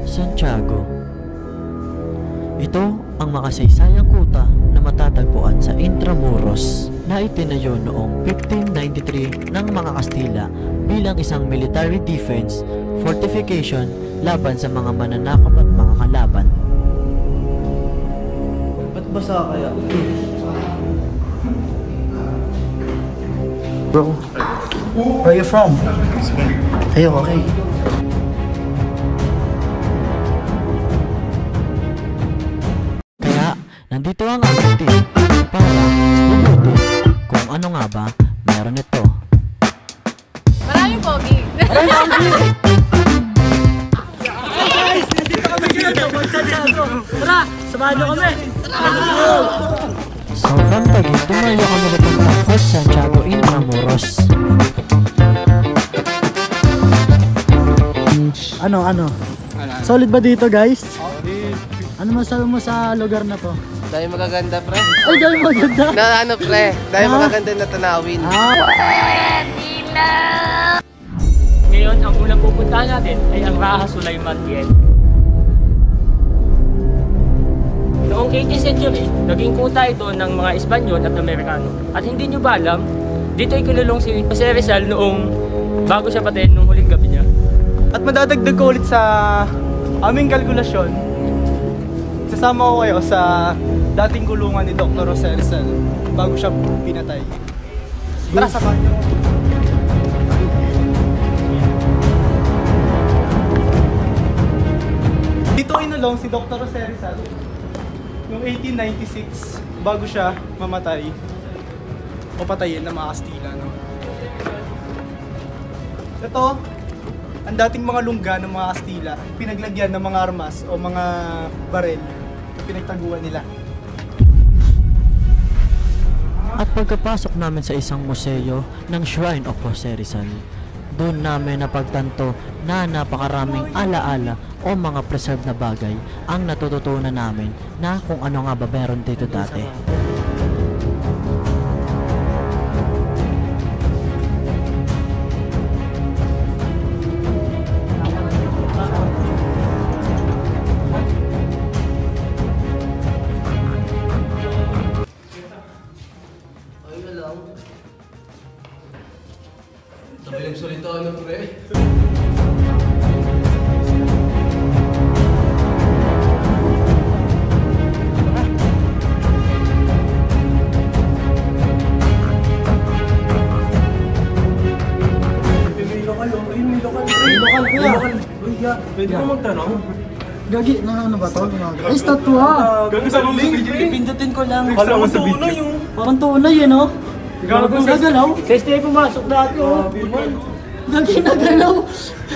Santiago. Ito ang makasaysayang kuta na matatagpuan sa Intramuros na itinayo noong 1593 ng mga Kastila bilang isang military defense fortification laban sa mga mananakop at mga kalaban. Ba't basa kaya? Bro, where are you from? Hey, okay. Kaya, nandito ang ating team para lulutin kung ano nga ba meron ito. Maraming pogi. Guys, nandito kami dito sa Fort Santiago. Tara, samahan nyo kami. So from Taguig, dumayo kami dito ng Fort Santiago, Intramuros. Ano? Solid ba dito, guys? Ano masabi mo sa lugar na to? Dahil magaganda, pre. Ay, dahil maganda. Na ano, pre? Dahil magaganda na tanawin. Ngayon, ang unang pupuntahan natin ay ang Raha Sulaiman Pier. Noong 18th century, naging kuta ito ng mga Espanyol at Amerikano. At hindi nyo ba alam, dito ay kinulong si Jose Rizal noong bago siya patayin nung huling gabi niya. At madadagdag ko ulit sa aming kalkulasyon. Sasama ko kayo sa dating kulungan ni Dr. Jose Rizal bago siya pinatay. Tara, samahan niyo. Dito inulong si Dr. Jose Rizal noong 1896 bago siya mamatay o patayin ng mga Kastila. No? Ito, ang dating mga lungga ng mga Kastila, pinaglagyan ng mga armas o mga barel na pinagtaguan nila. At pagkapasok namin sa isang museo ng Shrine of Jose Rizal, doon namin napagtanto na napakaraming alaala o mga preserved na bagay ang natututunan namin na kung ano nga ba meron dito dati. Tabilang solito ano, pre? Pwede mo magtanong? Gagi, ano ba to? Ay, statue ha! Gagi sa link, Pindutin ko lang. Alam mo sa video. Parang tunay yun, oh. Gago nagalaw. Sa stay pumasok dati, oh. Gagi nagalaw.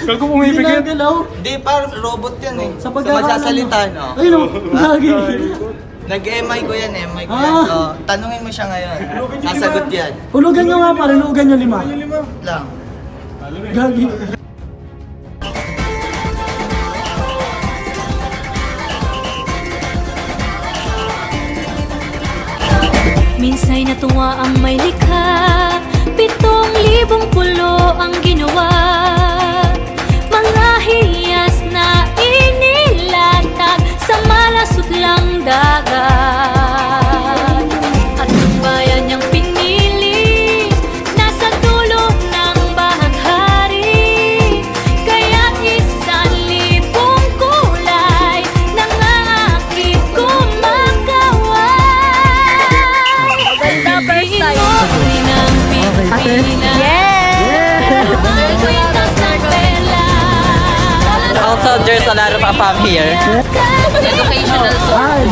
Gago pumipigil. Nagalaw. Hindi, parang robot yan eh. Sa pagsasalita, no? Ayun, oh. Gagi. Nag-MI ko yan, MI ko Ah. yan. So, tanungin mo siya ngayon. Sasagot yan. Hulugan nyo nga pare, hulugan nyo 5. Lang. Gagi. Minsa'y natuwa ang may likha, 7,000 pulo ang ginawa. Mga hiyas na inilatag sa malasutlang dagat. At ang bayan niyang pinili, nasa dulo ng bahaghari. Kaya 1,000 kulay nang aakit kumakaway. Also, there's a lot of AFAM here. Educational. Ay,